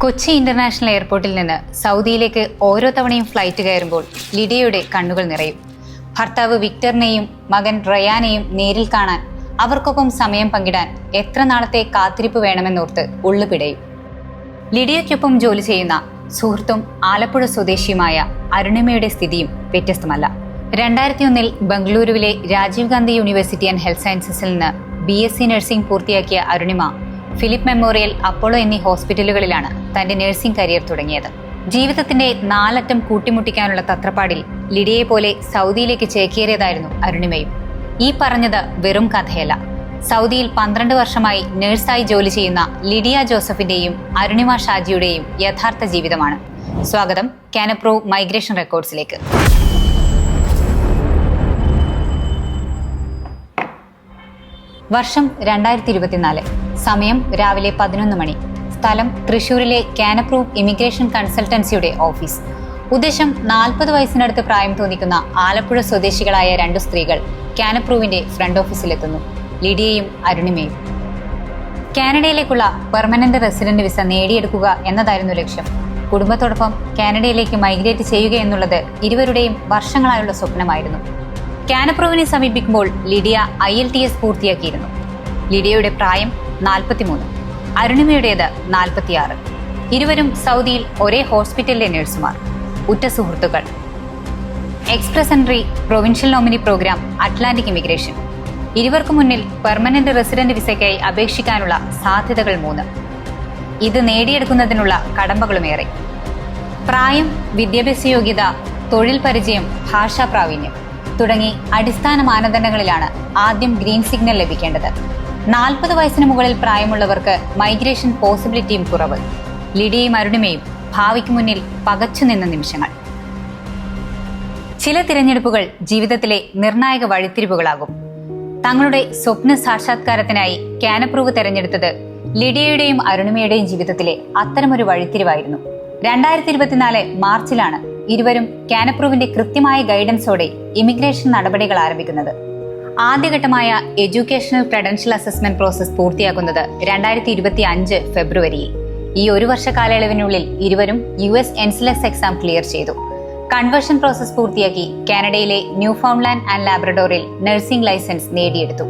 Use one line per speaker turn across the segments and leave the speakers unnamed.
Kochi international എയർപോർട്ടിൽ നിന്ന് സൗദിയിലേക്ക് ഓരോ തവണയും ഫ്ലൈറ്റ് കയറുമ്പോൾ ലിഡിയയുടെ കണ്ണുകൾ നിറയും. ഭർത്താവ് വിക്ടറിനെയും മകൻ റയാനെയും നേരിൽ കാണാൻ, അവർക്കൊപ്പം സമയം പങ്കിടാൻ എത്ര നാളത്തെ കാത്തിരിപ്പ് വേണമെന്നോർത്ത് ഉള്ളുപിടയും. ലിഡിയയ്ക്കൊപ്പം ജോലി ചെയ്യുന്ന സുഹൃത്തും ആലപ്പുഴ സ്വദേശിയുമായ അരുണിമയുടെ സ്ഥിതിയും വ്യത്യസ്തമല്ല. 2001 ബംഗളൂരുവിലെ Rajiv Gandhi university and health സയൻസസിൽ നിന്ന് BSc നഴ്സിംഗ് പൂർത്തിയാക്കിയ അരുണിമ ഫിലിപ്പ് മെമ്മോറിയൽ, അപ്പോളോ എന്നീ ഹോസ്പിറ്റലുകളിലാണ് തന്റെ നഴ്സിംഗ് കരിയർ തുടങ്ങിയത്. ജീവിതത്തിന്റെ 4 അറ്റം കൂട്ടിമുട്ടിക്കാനുള്ള തത്രപ്പാടിൽ ലിഡിയെ പോലെ സൗദിയിലേക്ക് ചേക്കേറിയതായിരുന്നു അരുണിമയും. ഈ പറഞ്ഞത് വെറും കഥയല്ല. സൗദിയിൽ 12 വർഷമായി നഴ്സായി ജോലി ചെയ്യുന്ന ലിഡിയ ജോസഫിന്റെയും അരുണിമ ഷാജിയുടെയും യഥാർത്ഥ ജീവിതമാണ്. സ്വാഗതം CanApprove മൈഗ്രേഷൻ റെക്കോർഡ്സിലേക്ക്. വർഷം 2024. സമയം രാവിലെ 11 മണി. സ്ഥലം തൃശൂരിലെ CanApprove ഇമിഗ്രേഷൻ കൺസൾട്ടൻസിയുടെ ഓഫീസ്. ഉദ്ദേശം 40 വയസ്സിനടുത്ത് പ്രായം തോന്നിക്കുന്ന ആലപ്പുഴ സ്വദേശികളായ 2 സ്ത്രീകൾ CanApproveന്റെ ഫ്രണ്ട് ഓഫീസിലെത്തുന്നു. ലിഡിയയും അരുണിമയും. കാനഡയിലേക്കുള്ള പെർമനന്റ് റെസിഡന്റ് വിസ നേടിയെടുക്കുക എന്നതായിരുന്നു ലക്ഷ്യം. കുടുംബത്തോടൊപ്പം കാനഡയിലേക്ക് മൈഗ്രേറ്റ് ചെയ്യുക എന്നുള്ളത് ഇരുവരുടെയും വർഷങ്ങളായുള്ള സ്വപ്നമായിരുന്നു. CanApproveനെ സമീപിക്കുമ്പോൾ ലിഡിയ IELTS പൂർത്തിയാക്കിയിരുന്നു. ലിഡിയയുടെ പ്രായം 43, അരുണിമയുടേത് 46. ഇരുവരും സൗദിയിൽ ഒരേ ഹോസ്പിറ്റലിലെ നഴ്സുമാർ, ഉറ്റ സുഹൃത്തുക്കൾ. Express entry, provincial nominee program, Atlantic immigration. ഇരുവർക്കു മുന്നിൽ പെർമനന്റ് റെസിഡന്റ് വിസയ്ക്കായി അപേക്ഷിക്കാനുള്ള സാധ്യതകൾ 3. ഇത് നേടിയെടുക്കുന്നതിനുള്ള കടമ്പകളുമേറെ. പ്രായം, വിദ്യാഭ്യാസ യോഗ്യത, തൊഴിൽ പരിചയം, ഭാഷാ പ്രാവീണ്യം തുടങ്ങി അടിസ്ഥാന മാനദണ്ഡങ്ങളിലാണ് ആദ്യം ഗ്രീൻ സിഗ്നൽ ലഭിക്കേണ്ടത്. 40 വയസ്സിന് മുകളിൽ പ്രായമുള്ളവർക്ക് മൈഗ്രേഷൻ പോസിബിലിറ്റിയും കുറവ്. ലിഡിയയും അരുണിമയും ഭാവിക്ക് മുന്നിൽ പകച്ചുനിന്ന നിമിഷങ്ങൾ. ചില തിരഞ്ഞെടുപ്പുകൾ ജീവിതത്തിലെ നിർണായക വഴിത്തിരിവുകളാകും. തങ്ങളുടെ സ്വപ്ന സാക്ഷാത്കാരത്തിനായി CanApprove തെരഞ്ഞെടുത്തത് ലിഡിയയുടെയും അരുണിമയുടെയും ജീവിതത്തിലെ അത്തരമൊരു വഴിത്തിരിവായിരുന്നു. 2024 മാർച്ചിലാണ് ഇരുവരും CanApproveന്റെ കൃത്യമായ ഗൈഡൻസോടെ ഇമിഗ്രേഷൻ നടപടികൾ ആരംഭിക്കുന്നത്. ആദ്യഘട്ടമായ എഡ്യൂക്കേഷണൽ ക്രെഡൻഷ്യൽ അസസ്മെന്റ് പ്രോസസ് പൂർത്തിയാക്കുന്നത് 2025 ഫെബ്രുവരിയിൽ. ഈ 1 വർഷ കാലയളവിനുള്ളിൽ ഇരുവരും US NCLEX എക്സാം ക്ലിയർ ചെയ്തു. കൺവേർഷൻ പ്രോസസ് പൂർത്തിയാക്കി കാനഡയിലെ ന്യൂഫൗണ്ട്ലാൻഡ് ആൻഡ് ലാബ്രഡോറിൽ നഴ്സിംഗ് ലൈസൻസ് നേടിയെടുത്തു.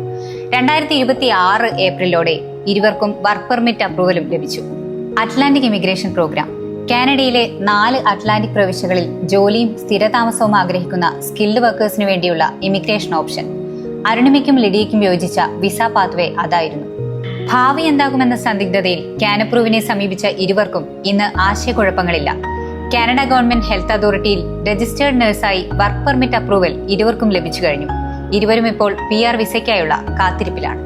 2026 ഏപ്രിലോടെ ഇരുവർക്കും വർക്ക് പെർമിറ്റ് അപ്രൂവലും ലഭിച്ചു. Atlantic immigration programme. കാനഡയിലെ 4 അറ്റ്ലാന്റിക് പ്രവിശ്യകളിൽ ജോലിയും സ്ഥിരതാമസവും ആഗ്രഹിക്കുന്ന സ്കിൽഡ് വർക്കേഴ്സിനു വേണ്ടിയുള്ള ഇമിഗ്രേഷൻ ഓപ്ഷൻ. അരുണിമയ്ക്കും ലിഡിയയ്ക്കും യോജിച്ച വിസ പാത്വേ അതായിരുന്നു. ഭാവി എന്താകുമെന്ന സന്ദിഗ്ധതയിൽ CanApproveനെ സമീപിച്ച ഇരുവർക്കും ഇന്ന് ആശയക്കുഴപ്പങ്ങളില്ല. കാനഡ ഗവൺമെന്റ് ഹെൽത്ത് അതോറിറ്റിയിൽ രജിസ്റ്റേർഡ് നഴ്സായി വർക്ക് പെർമിറ്റ് അപ്രൂവൽ ഇരുവർക്കും ലഭിച്ചു കഴിഞ്ഞു. ഇരുവരും ഇപ്പോൾ PR വിസയ്ക്കായുള്ള കാത്തിരിപ്പിലാണ്.